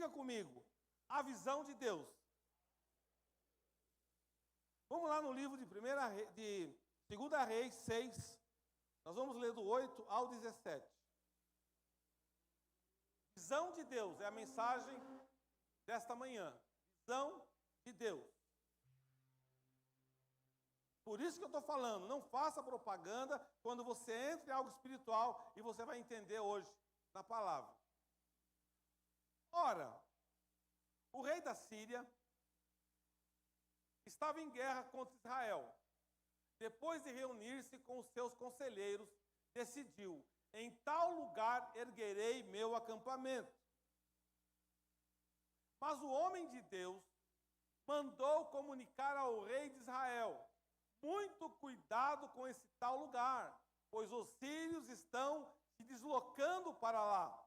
Diga comigo, a visão de Deus. Vamos lá no livro de 2 Reis 6, nós vamos ler do 8 ao 17. Visão de Deus é a mensagem desta manhã. Visão de Deus. Por isso que eu estou falando, não faça propaganda quando você entra em algo espiritual e você vai entender hoje na palavra. Ora, o rei da Síria estava em guerra contra Israel. Depois de reunir-se com os seus conselheiros, decidiu: em tal lugar erguerei meu acampamento. Mas o homem de Deus mandou comunicar ao rei de Israel: muito cuidado com esse tal lugar, pois os sírios estão se deslocando para lá.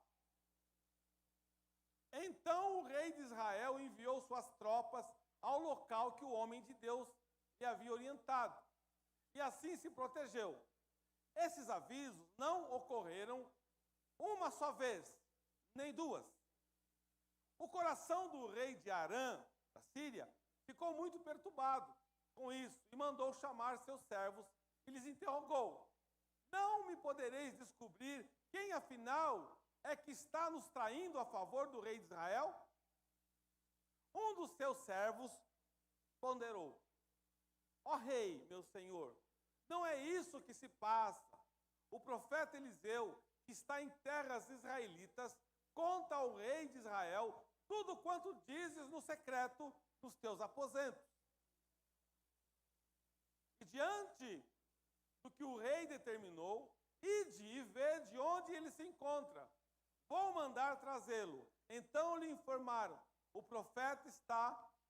Então o rei de Israel enviou suas tropas ao local que o homem de Deus lhe havia orientado, e assim se protegeu. Esses avisos não ocorreram uma só vez, nem duas. O coração do rei de Arã, da Síria, ficou muito perturbado com isso e mandou chamar seus servos e lhes interrogou: não me podereis descobrir quem afinal é que está nos traindo a favor do rei de Israel? Um dos seus servos ponderou: ó rei, meu senhor, não é isso que se passa. O profeta Eliseu, que está em terras israelitas, conta ao rei de Israel tudo quanto dizes no secreto dos teus aposentos. E diante do que o rei determinou, ide e vede onde ele se encontra. Vou mandar trazê-lo. Então lhe informaram: o profeta está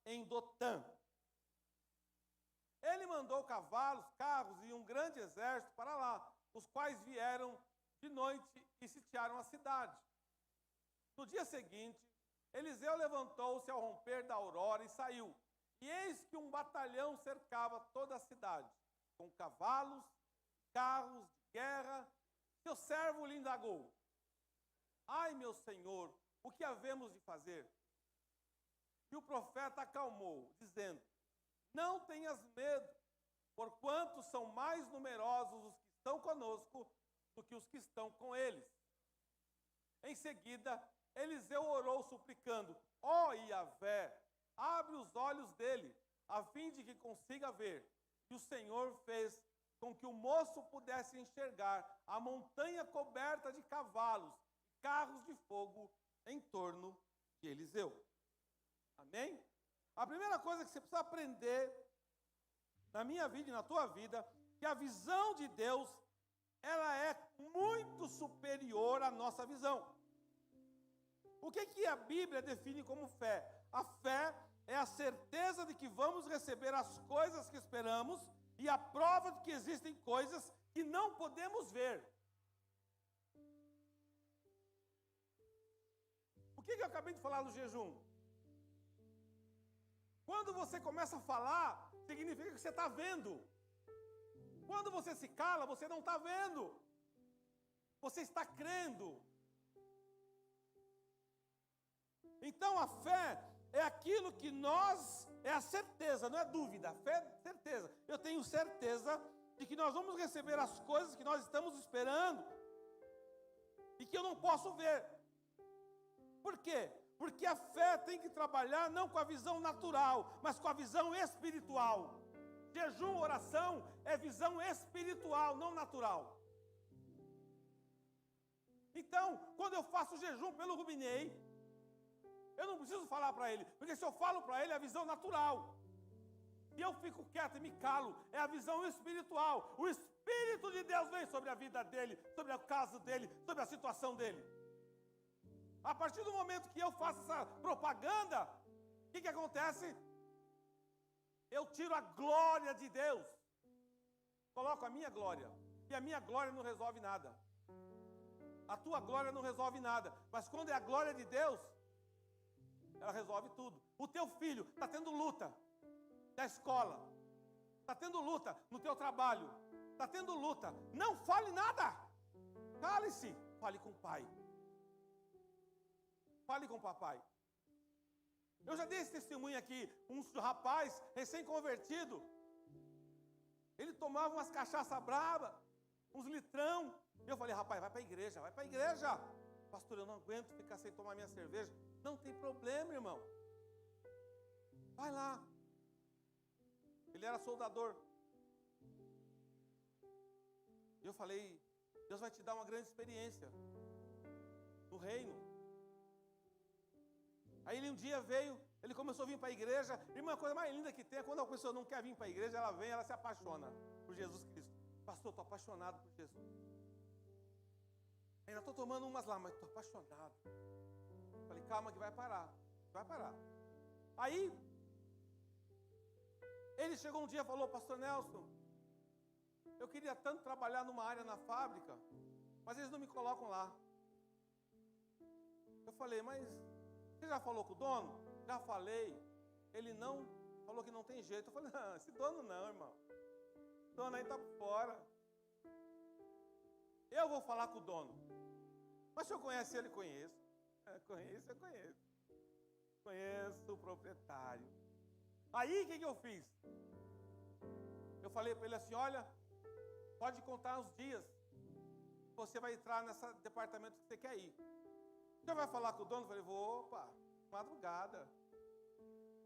em Dotã. Ele mandou cavalos, carros e um grande exército para lá, os quais vieram de noite e sitiaram a cidade. No dia seguinte, Eliseu levantou-se ao romper da aurora e saiu. E eis que um batalhão cercava toda a cidade, com cavalos, carros de guerra. Seu servo lhe indagou: ai, meu senhor, o que havemos de fazer? E o profeta acalmou, dizendo: não tenhas medo, porquanto são mais numerosos os que estão conosco do que os que estão com eles. Em seguida, Eliseu orou suplicando: ó Yahvé, abre os olhos dele, a fim de que consiga ver. E o Senhor fez com que o moço pudesse enxergar a montanha coberta de cavalos e carros de fogo em torno de Eliseu. Amém? A primeira coisa que você precisa aprender na minha vida e na tua vida, que a visão de Deus, ela é muito superior à nossa visão. O que a Bíblia define como fé? A fé é a certeza de que vamos receber as coisas que esperamos e a prova de que existem coisas que não podemos ver. O que eu acabei de falar no jejum? Quando você começa a falar, significa que você está vendo. Quando você se cala, você não está vendo. Você está crendo. Então a fé é aquilo que é a certeza, não é dúvida, a fé é certeza. Eu tenho certeza de que nós vamos receber as coisas que nós estamos esperando e que eu não posso ver. Por quê? Porque a fé tem que trabalhar não com a visão natural, mas com a visão espiritual. Jejum, oração é visão espiritual, não natural. Então, quando eu faço jejum pelo Rubinei, eu não preciso falar para ele, porque se eu falo para ele é a visão natural. E eu fico quieto e me calo, é a visão espiritual. O Espírito de Deus vem sobre a vida dele, sobre o caso dele, sobre a situação dele. A partir do momento que eu faço essa propaganda, o que acontece? Eu tiro a glória de Deus, coloco a minha glória, e a minha glória não resolve nada. A tua glória não resolve nada, mas quando é a glória de Deus, ela resolve tudo. O teu filho está tendo luta na escola, está tendo luta no teu trabalho, está tendo luta. Não fale nada, cale-se, fale com o pai, fale com o papai. Eu já dei esse testemunho aqui, um rapaz recém-convertido, ele tomava umas cachaça brava, uns litrão. Eu falei, rapaz, vai para a igreja, vai para a igreja. Pastor, eu não aguento ficar sem tomar minha cerveja. Não tem problema, irmão. Vai lá. Ele era soldador. E eu falei, Deus vai te dar uma grande experiência no reino. Aí ele um dia veio, ele começou a vir para a igreja. Irmã, a coisa mais linda que tem é quando a pessoa não quer vir para a igreja, ela vem, ela se apaixona por Jesus Cristo. Pastor, estou apaixonado por Jesus. Ainda estou tomando umas lá, mas estou apaixonado. Falei, calma que vai parar. Vai parar. Aí, ele chegou um dia e falou, pastor Nelson, eu queria tanto trabalhar numa área na fábrica, mas eles não me colocam lá. Eu falei, mas você já falou com o dono? Já falei. Ele não, falou que não tem jeito. Eu falei, não, esse dono não, irmão. O dono aí está por fora. Eu vou falar com o dono. Mas se eu conhece ele, conheço. Conheço, eu conheço. Conheço o proprietário. Aí, o que eu fiz? Eu falei para ele assim, olha, pode contar os dias. Você vai entrar nesse departamento que você quer ir. Você vai falar com o dono? Eu falei, vou, opa, madrugada.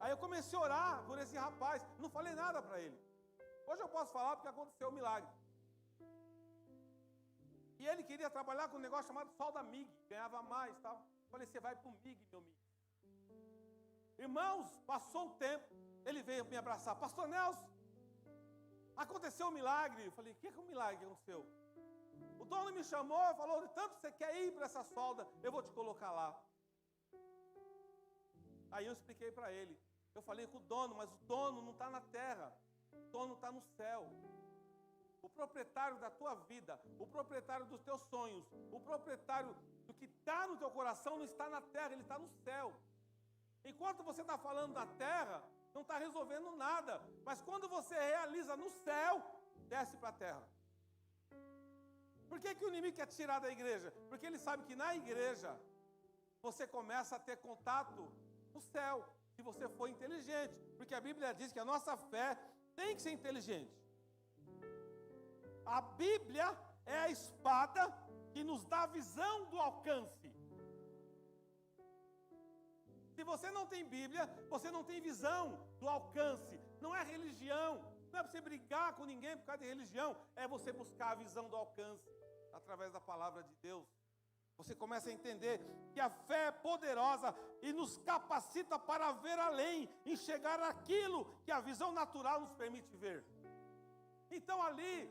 Aí eu comecei a orar por esse rapaz. Não falei nada para ele. Hoje eu posso falar porque aconteceu um milagre. E ele queria trabalhar com um negócio chamado solda MIG. Ganhava mais e tal. Eu falei, você vai para o MIG, meu amigo. Irmãos, passou o tempo. Ele veio me abraçar. Pastor Nelson, aconteceu um milagre. Eu falei, o que é um milagre que aconteceu? O dono me chamou e falou, tanto você quer ir para essa solda, eu vou te colocar lá. Aí eu expliquei para ele. Eu falei com o dono, mas o dono não está na terra. O dono está no céu. O proprietário da tua vida, o proprietário dos teus sonhos, o proprietário do que está no teu coração não está na terra, ele está no céu. Enquanto você está falando da terra, não está resolvendo nada. Mas quando você realiza no céu, desce para a terra. Por que o inimigo quer tirar da igreja? Porque ele sabe que na igreja você começa a ter contato no céu, se você for inteligente. Porque a Bíblia diz que a nossa fé tem que ser inteligente. A Bíblia é a espada que nos dá a visão do alcance. Se você não tem Bíblia, você não tem visão do alcance. Não é religião. Não é para você brigar com ninguém por causa de religião. É você buscar a visão do alcance através da palavra de Deus. Você começa a entender que a fé é poderosa e nos capacita para ver além, enxergar aquilo que a visão natural nos permite ver. Então ali,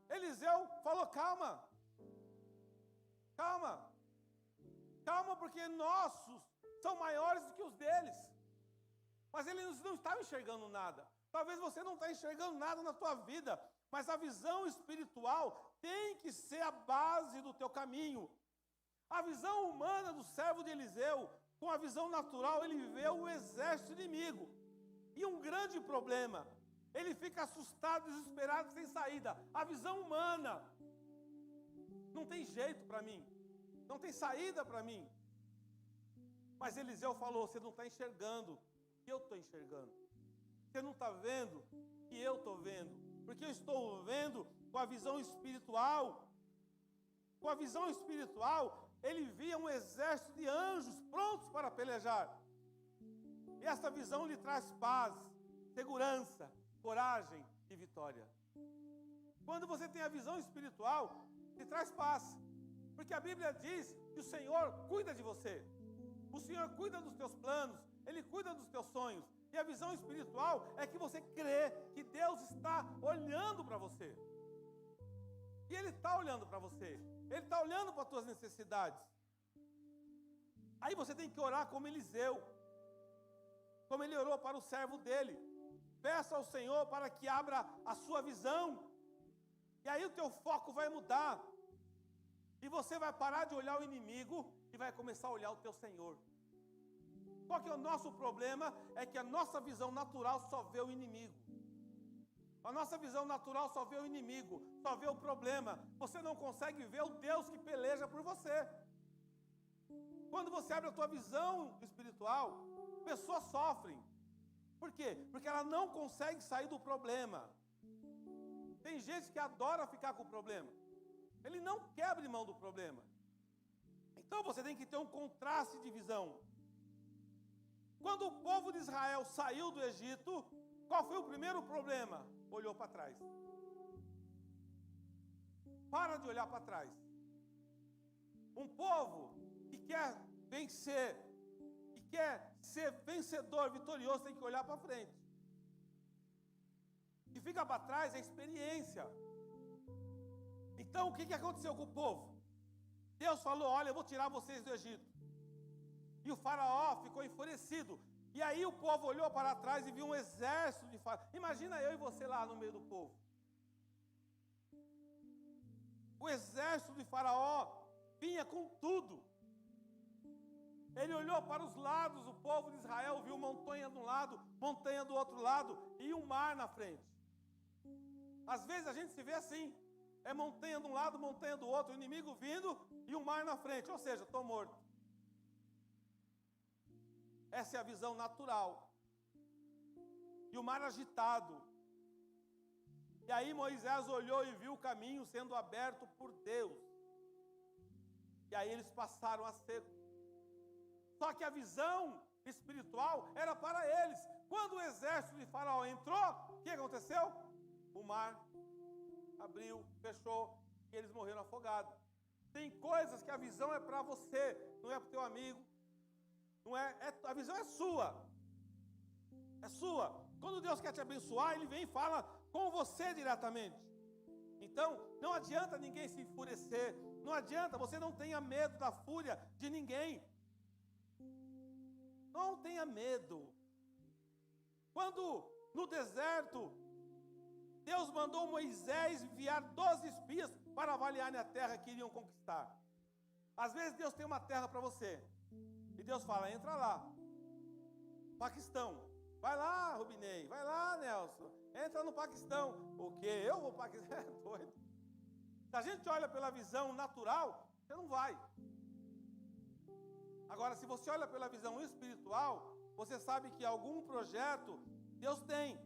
Eliseu falou, calma, porque nossos são maiores do que os deles. Mas eles não estavam enxergando nada. Talvez você não está enxergando nada na tua vida, mas a visão espiritual tem que ser a base do teu caminho. A visão humana do servo de Eliseu, com a visão natural, ele vê o exército inimigo. E um grande problema, ele fica assustado, desesperado, sem saída. A visão humana, não tem jeito para mim, não tem saída para mim. Mas Eliseu falou, você não está enxergando o que eu estou enxergando. Você não está vendo o que eu estou vendo. Porque eu estou vendo com a visão espiritual. Com a visão espiritual, ele via um exército de anjos prontos para pelejar. E essa visão lhe traz paz, segurança, coragem e vitória. Quando você tem a visão espiritual, lhe traz paz. Porque a Bíblia diz que o Senhor cuida de você. O Senhor cuida dos teus planos, Ele cuida dos teus sonhos. E a visão espiritual é que você crê que Deus está olhando para você. E Ele está olhando para você. Ele está olhando para as tuas necessidades. Aí você tem que orar como Eliseu. Como ele orou para o servo dele. Peça ao Senhor para que abra a sua visão. E aí o teu foco vai mudar. E você vai parar de olhar o inimigo e vai começar a olhar o teu Senhor. Qual que é o nosso problema? É que a nossa visão natural só vê o inimigo. A nossa visão natural só vê o inimigo, só vê o problema. Você não consegue ver o Deus que peleja por você. Quando você abre a tua visão espiritual, pessoas sofrem. Por quê? Porque ela não consegue sair do problema. Tem gente que adora ficar com o problema. Ele não quer abrir mão do problema. Então você tem que ter um contraste de visão. Quando o povo de Israel saiu do Egito, qual foi o primeiro problema? Olhou para trás. Para de olhar para trás. Um povo que quer vencer, que quer ser vencedor, vitorioso, tem que olhar para frente. E fica para trás é experiência. Então, o que aconteceu com o povo? Deus falou, olha, eu vou tirar vocês do Egito. E o faraó ficou enfurecido. E aí o povo olhou para trás e viu um exército de faraó. Imagina eu e você lá no meio do povo. O exército de faraó vinha com tudo. Ele olhou para os lados, o povo de Israel viu montanha de um lado, montanha do outro lado e um mar na frente. Às vezes a gente se vê assim, é montanha de um lado, montanha do outro, o inimigo vindo e um mar na frente, ou seja, estou morto. Essa é a visão natural. E o mar agitado. E aí Moisés olhou e viu o caminho sendo aberto por Deus. E aí eles passaram a seco. Só que a visão espiritual era para eles. Quando o exército de Faraó entrou, o que aconteceu? O mar abriu, fechou, e eles morreram afogados. Tem coisas que a visão é para você, não é para o teu amigo. Não é, a visão é sua. É sua. Quando Deus quer te abençoar, Ele vem e fala com você diretamente. Então, não adianta ninguém se enfurecer. Não adianta, você não tenha medo da fúria de ninguém. Não tenha medo. Quando no deserto, Deus mandou Moisés enviar 12 espias para avaliarem a terra que iriam conquistar. Às vezes Deus tem uma terra para você. E Deus fala, entra lá. Paquistão. Vai lá, Rubinei. Vai lá, Nelson. Entra no Paquistão. O quê? Eu vou para o Paquistão? É doido. Se a gente olha pela visão natural, você não vai. Agora, se você olha pela visão espiritual, você sabe que algum projeto Deus tem.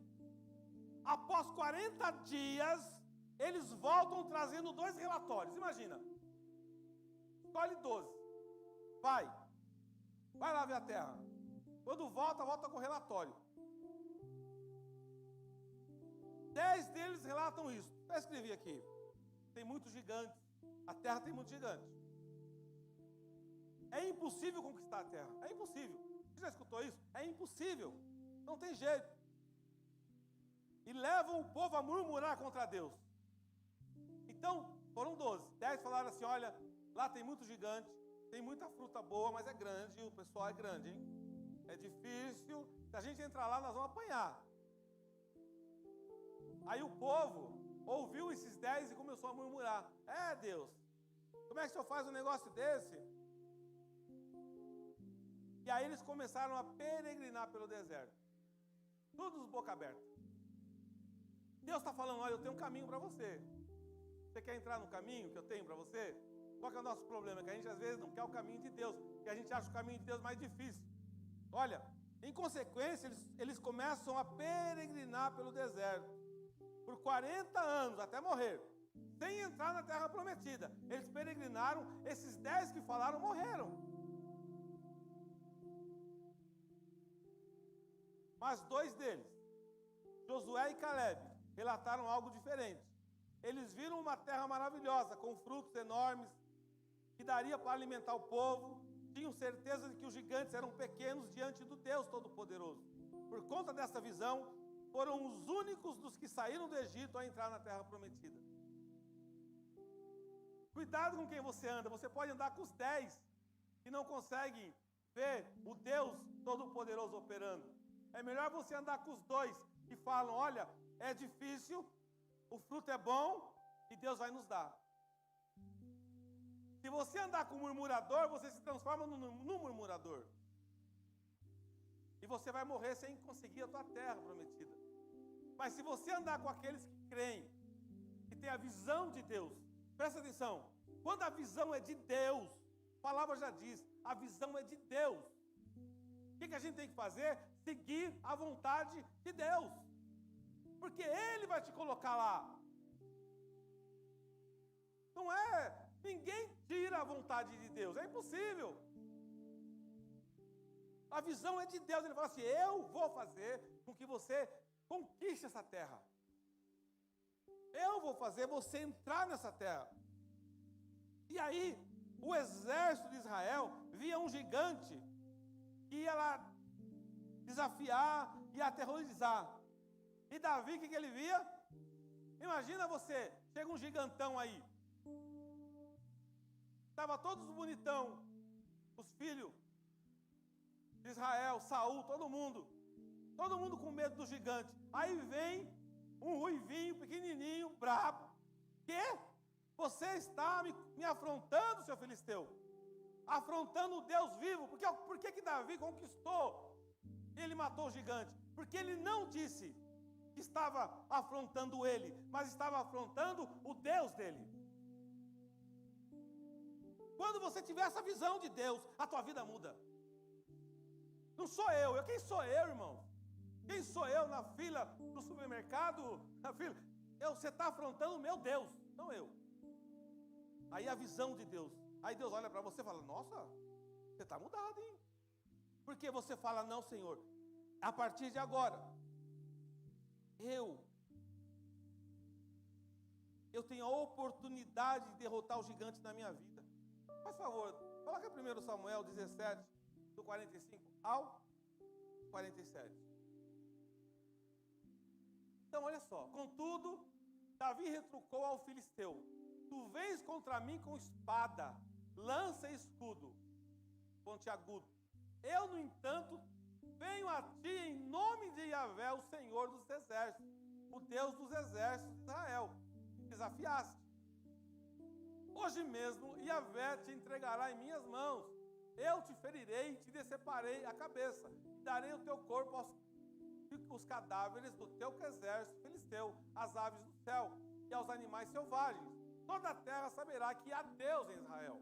Após 40 dias, eles voltam trazendo 2 relatórios. Imagina. Escolhe 12. Vai lá ver a terra. Quando volta com relatório. 10 deles relatam isso. Eu escrevi aqui. Tem muitos gigantes. A terra tem muitos gigantes. É impossível conquistar a terra. É impossível. Você já escutou isso? É impossível. Não tem jeito. E levam o povo a murmurar contra Deus. Então, foram 12. 10 falaram assim, olha, lá tem muitos gigantes. Tem muita fruta boa, mas é grande. O pessoal é grande, hein? É difícil. Se a gente entrar lá, nós vamos apanhar. Aí o povo ouviu esses 10 e começou a murmurar. É, Deus, como é que o senhor faz um negócio desse? E aí eles começaram a peregrinar pelo deserto. Todos boca aberta. Deus está falando, olha, eu tenho um caminho para você. Você quer entrar no caminho que eu tenho para você? Qual que é o nosso problema? Que a gente às vezes não quer o caminho de Deus, que a gente acha o caminho de Deus mais difícil. Olha, em consequência, eles começam a peregrinar pelo deserto, por 40 anos, até morrer, sem entrar na terra prometida. Eles peregrinaram, esses 10 que falaram morreram. Mas 2 deles, Josué e Caleb, relataram algo diferente. Eles viram uma terra maravilhosa, com frutos enormes, que daria para alimentar o povo. Tinham certeza de que os gigantes eram pequenos diante do Deus Todo-Poderoso. Por conta dessa visão, foram os únicos dos que saíram do Egito a entrar na terra prometida. Cuidado com quem você anda. Você pode andar com os 10 que não conseguem ver o Deus Todo-Poderoso operando. É melhor você andar com os 2 que falam, olha, é difícil, o fruto é bom e Deus vai nos dar. Se você andar com um murmurador, você se transforma num murmurador. E você vai morrer sem conseguir a tua terra prometida. Mas se você andar com aqueles que creem, que têm a visão de Deus, presta atenção, quando a visão é de Deus, a palavra já diz, A visão é de Deus. O que a gente tem que fazer? Seguir a vontade de Deus. Porque Ele vai te colocar lá. Não é, ninguém tira a vontade de Deus, é impossível. A visão é de Deus, Ele fala assim, eu vou fazer com que você conquiste essa terra. Eu vou fazer você entrar nessa terra. E aí, o exército de Israel via um gigante que ia lá desafiar e aterrorizar. E Davi, o que ele via? Imagina você, chega um gigantão aí. Estava todos bonitão, os filhos de Israel, Saul, todo mundo com medo do gigante. Aí vem um ruivinho, pequenininho, brabo. Quê? Você está me afrontando, seu filisteu? Afrontando o Deus vivo. Por que Davi conquistou? Ele matou o gigante. Porque ele não disse que estava afrontando ele, mas estava afrontando o Deus dele. Quando você tiver essa visão de Deus, a tua vida muda. Não sou eu. Quem sou eu, irmão? Quem sou eu na fila do supermercado? Na fila? Você está afrontando o meu Deus, não eu. Aí a visão de Deus. Aí Deus olha para você e fala, nossa, você está mudado, hein? Porque você fala, não, Senhor, a partir de agora, eu tenho a oportunidade de derrotar o gigante na minha vida. Por favor, coloca 1 Samuel 17, do 45 ao 47. Então, olha só. Contudo, Davi retrucou ao filisteu, tu vens contra mim com espada, lança e escudo, pontiagudo. Eu, no entanto, venho a ti em nome de Yahvé, o Senhor dos exércitos, o Deus dos exércitos de Israel, que desafiaste. Hoje mesmo, Yahvé te entregará em minhas mãos. Eu te ferirei e te deceparei a cabeça. Darei o teu corpo aos cadáveres do teu exército filisteu, às aves do céu e aos animais selvagens. Toda a terra saberá que há Deus em Israel.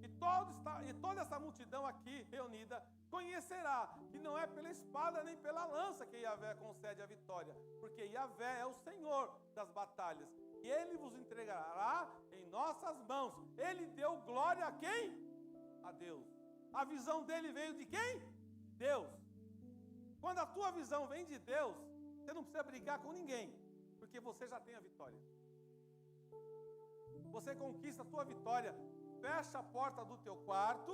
E toda essa multidão aqui reunida conhecerá que não é pela espada nem pela lança que Yahvé concede a vitória, porque Yahvé é o Senhor das batalhas. E Ele vos entregará em nossas mãos. Ele deu glória a quem? A Deus. A visão dele veio de quem? Deus. Quando a tua visão vem de Deus, você não precisa brigar com ninguém, porque você já tem a vitória. Você conquista a tua vitória, fecha a porta do teu quarto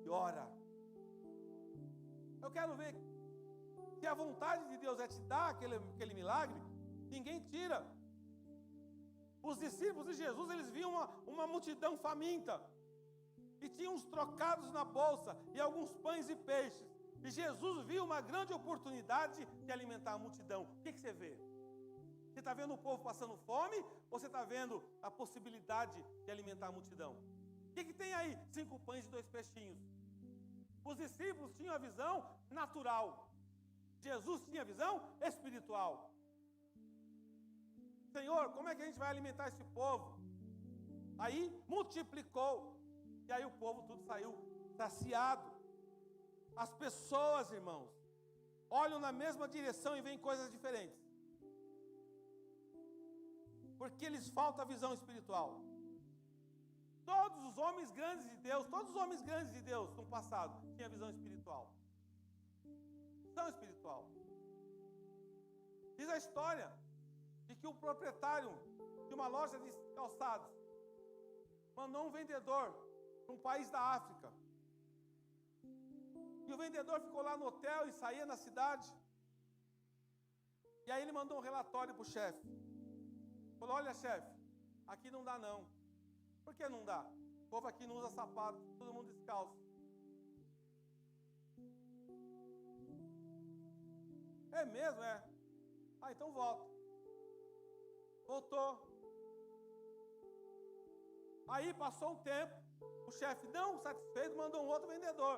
e ora. Eu quero ver se a vontade de Deus é te dar aquele milagre, ninguém tira. Os discípulos de Jesus, eles viam uma multidão faminta. E tinham uns trocados na bolsa e alguns pães e peixes. E Jesus viu uma grande oportunidade de alimentar a multidão. O que você vê? Você está vendo o povo passando fome? Ou você está vendo a possibilidade de alimentar a multidão? O que tem aí? 5 pães e 2 peixinhos. Os discípulos tinham a visão natural. Jesus tinha a visão espiritual. Senhor, como é que a gente vai alimentar esse povo? Aí multiplicou. E aí o povo tudo saiu saciado. As pessoas, irmãos, olham na mesma direção e veem coisas diferentes. Porque lhes falta a visão espiritual. Todos os homens grandes de Deus no passado tinham visão espiritual. Visão espiritual. Diz a história de que o proprietário de uma loja de calçados mandou um vendedor para um país da África. E o vendedor ficou lá no hotel e saía na cidade. E aí ele mandou um relatório para o chefe. Falou, olha chefe, aqui não dá não. Por que não dá? O povo aqui não usa sapato, todo mundo descalço. É mesmo, é? Ah, então volta. Voltou. Aí passou um tempo, o chefe não satisfeito mandou um outro vendedor.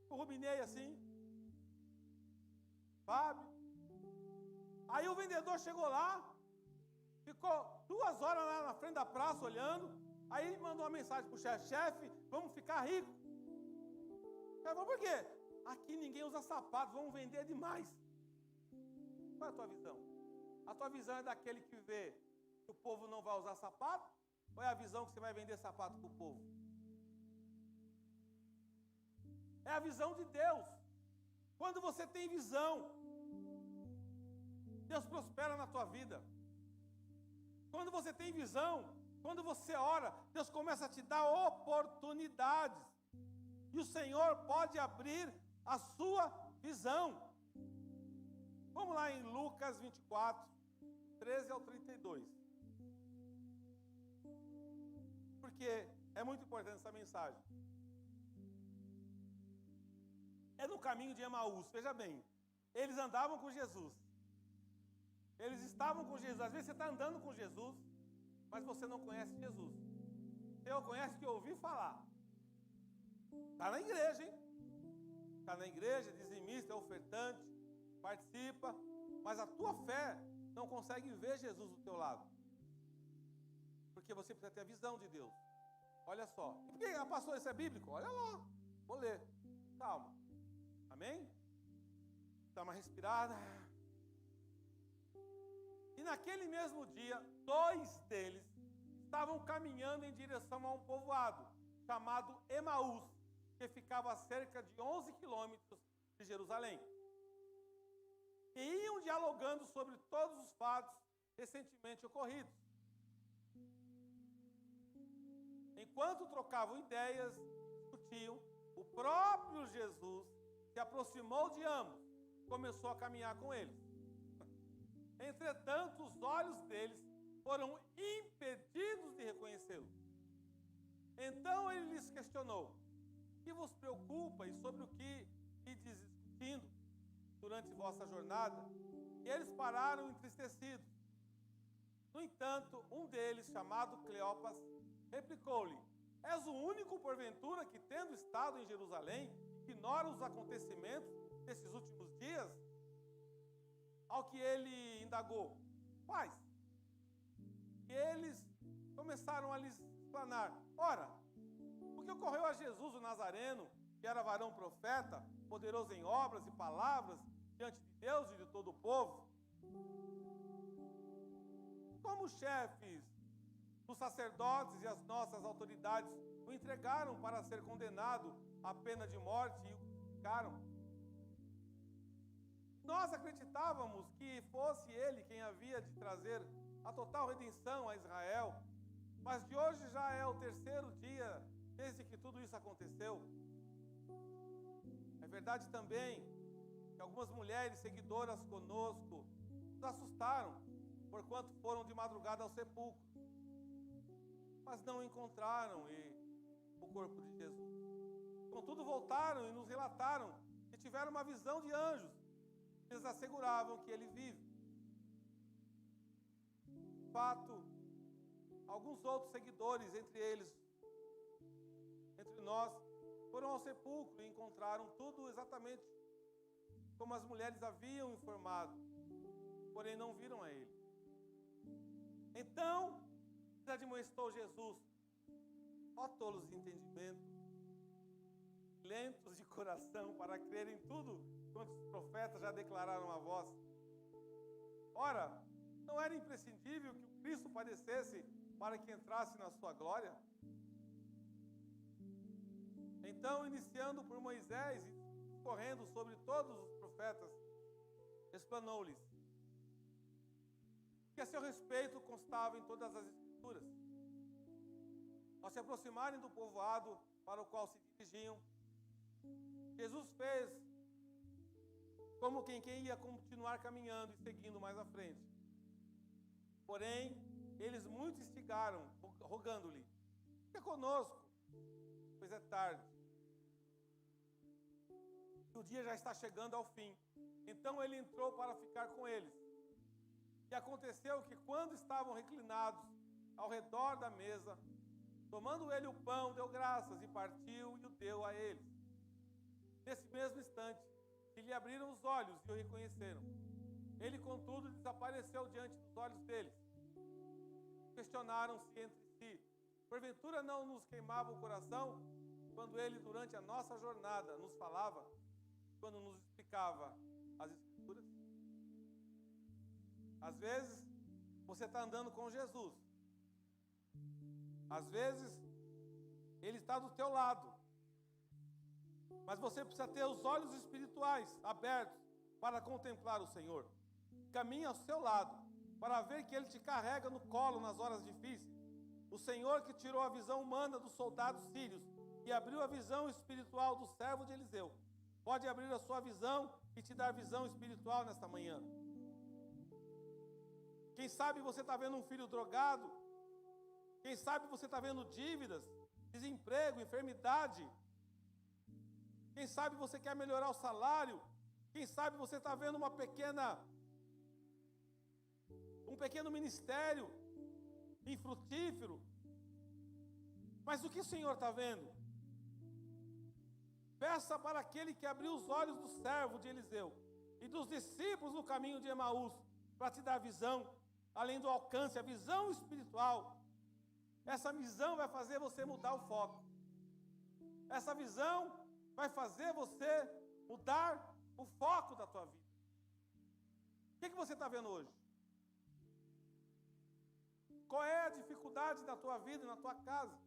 O Rubinei assim. Fábio. Aí o vendedor chegou lá, ficou 2 horas lá na frente da praça olhando. Aí ele mandou uma mensagem para o chefe, chefe, Vamos ficar ricos. Por quê? Aqui ninguém usa sapatos, vamos vender demais. Qual é a tua visão? A tua visão é daquele que vê que o povo não vai usar sapato? Ou é a visão que você vai vender sapato para o povo? É a visão de Deus. Quando você tem visão, Deus prospera na tua vida. Quando você tem visão, quando você ora, Deus começa a te dar oportunidades. E o Senhor pode abrir a sua visão. Vamos lá em Lucas 24, 13 ao 32. Porque é muito importante essa mensagem. É no caminho de Emaús, veja bem. Eles andavam com Jesus. Eles estavam com Jesus. Às vezes você está andando com Jesus, mas você não conhece Jesus. Você o conhece que ouviu falar. Está na igreja, hein? Está na igreja, dizimista, é ofertante, participa, mas a tua fé não consegue ver Jesus do teu lado. Porque você precisa ter a visão de Deus. Olha só. E por que, pastor, isso é bíblico? Olha lá. Vou ler. Calma. Amém? Dá uma respirada. E naquele mesmo dia, 2 deles estavam caminhando em direção a um povoado chamado Emaús, que ficava a cerca de 11 quilômetros de Jerusalém. E iam dialogando sobre todos os fatos recentemente ocorridos. Enquanto trocavam ideias, discutiam, o próprio Jesus se aproximou de ambos, começou a caminhar com eles. Entretanto, os olhos deles foram impedidos de reconhecê-lo. Então ele lhes questionou: o que vos preocupa e sobre o que ides discutindo durante vossa jornada? E eles pararam entristecidos. No entanto, um deles, chamado Cleopas, replicou-lhe: és o único, porventura, que, tendo estado em Jerusalém, ignora os acontecimentos desses últimos dias? Ao que ele indagou: quais? E eles começaram a lhes explanar: ora, o que ocorreu a Jesus, o Nazareno, que era varão profeta, poderoso em obras e palavras, diante de Deus e de todo o povo, como os chefes dos sacerdotes e as nossas autoridades o entregaram para ser condenado à pena de morte e o crucificaram. Nós acreditávamos que fosse ele quem havia de trazer a total redenção a Israel, mas de hoje já é o 3º dia desde que tudo isso aconteceu. É verdade também que algumas mulheres seguidoras conosco nos assustaram, porquanto foram de madrugada ao sepulcro, mas não encontraram o corpo de Jesus. Contudo, voltaram e nos relataram que tiveram uma visão de anjos. Eles asseguravam que ele vive. De fato, alguns outros seguidores, entre nós, foram ao sepulcro e encontraram tudo exatamente como as mulheres haviam informado, porém não viram a ele. Então, admoestou Jesus: ó tolos de entendimento, lentos de coração para crer em tudo quanto os profetas já declararam a vós. Ora, não era imprescindível que o Cristo padecesse para que entrasse na sua glória? Então, iniciando por Moisés e correndo sobre todos os profetas, explanou-lhes que a seu respeito constava em todas as Escrituras. Ao se aproximarem do povoado para o qual se dirigiam, Jesus fez como quem ia continuar caminhando e seguindo mais à frente. Porém, eles muito instigaram, rogando-lhe: fica conosco, pois é tarde. E o dia já está chegando ao fim. Então ele entrou para ficar com eles. E aconteceu que, quando estavam reclinados ao redor da mesa, tomando ele o pão, deu graças e partiu e o deu a eles. Nesse mesmo instante, que lhe abriram os olhos e o reconheceram. Ele, contudo, desapareceu diante dos olhos deles. Questionaram-se entre si: porventura não nos queimava o coração quando ele, durante a nossa jornada, nos falava, quando nos explicava as Escrituras? Às vezes, você está andando com Jesus. Às vezes, Ele está do teu lado. Mas você precisa ter os olhos espirituais abertos para contemplar o Senhor. Caminhe ao seu lado, para ver que Ele te carrega no colo nas horas difíceis. O Senhor que tirou a visão humana dos soldados sírios e abriu a visão espiritual do servo de Eliseu, pode abrir a sua visão e te dar visão espiritual nesta manhã. Quem sabe você está vendo um filho drogado. Quem sabe você está vendo dívidas, desemprego, enfermidade. Quem sabe você quer melhorar o salário. Quem sabe você está vendo um pequeno ministério infrutífero. Mas o que o Senhor está vendo? Peça para aquele que abriu os olhos do servo de Eliseu e dos discípulos no caminho de Emaús, para te dar visão, além do alcance, a visão espiritual. Essa visão vai fazer você mudar o foco. Essa visão vai fazer você mudar o foco da tua vida. O que você está vendo hoje? Qual é a dificuldade da tua vida, na tua casa?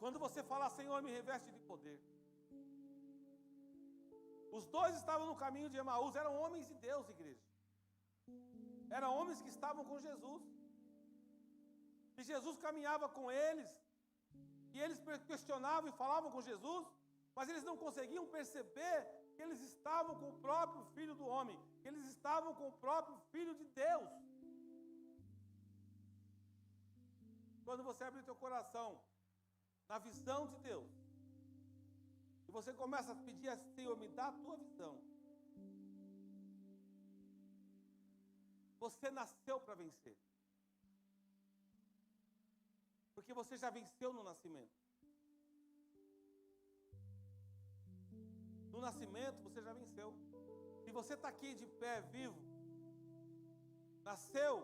Quando você fala, Senhor, me reveste de poder. Os dois estavam no caminho de Emaús, eram homens de Deus, igreja. Eram homens que estavam com Jesus. E Jesus caminhava com eles. E eles questionavam e falavam com Jesus, mas eles não conseguiam perceber que eles estavam com o próprio Filho do homem, que eles estavam com o próprio Filho de Deus. Quando você abre o teu coração na visão de Deus, e você começa a pedir a Senhor, me dá a tua visão. Você nasceu para vencer. Porque você já venceu no nascimento. No nascimento você já venceu. Se você está aqui de pé, vivo, nasceu,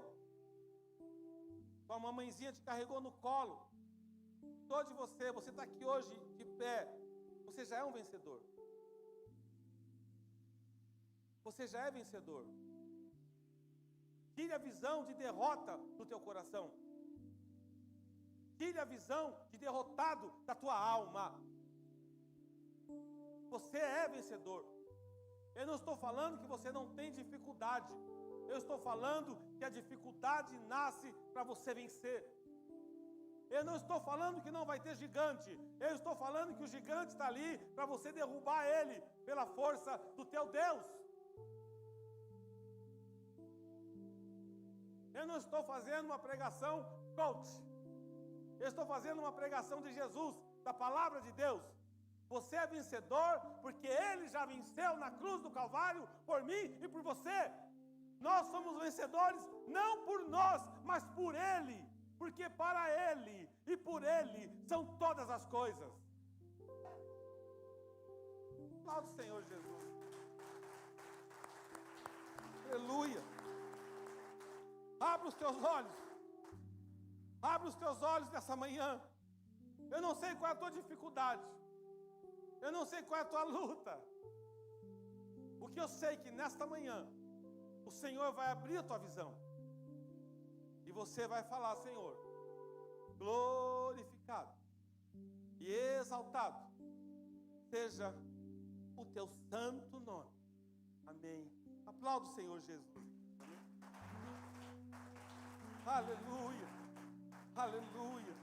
sua mamãezinha te carregou no colo, cuidou de você, você está aqui hoje de pé, você já é um vencedor. Você já é vencedor. Tire a visão de derrota do teu coração. Tire a visão de derrotado da tua alma. Você é vencedor. Eu não estou falando que você não tem dificuldade. Eu estou falando que a dificuldade nasce para você vencer. Eu não estou falando que não vai ter gigante. Eu estou falando que o gigante está ali para você derrubar ele pela força do teu Deus. Eu não estou fazendo uma pregação coach. Eu estou fazendo uma pregação de Jesus, da palavra de Deus. Você é vencedor porque Ele já venceu na cruz do Calvário por mim e por você. Nós somos vencedores não por nós, mas por Ele. Porque para Ele e por Ele são todas as coisas. Aplauda o Senhor Jesus. Aleluia. Abra os teus olhos. Abra os teus olhos nessa manhã. Eu não sei qual é a tua dificuldade. Eu não sei qual é a tua luta. O que eu sei é que nesta manhã o Senhor vai abrir a tua visão. E você vai falar, Senhor, glorificado e exaltado seja o teu santo nome. Amém. Aplauda o Senhor Jesus. Amém. Aleluia. Aleluia.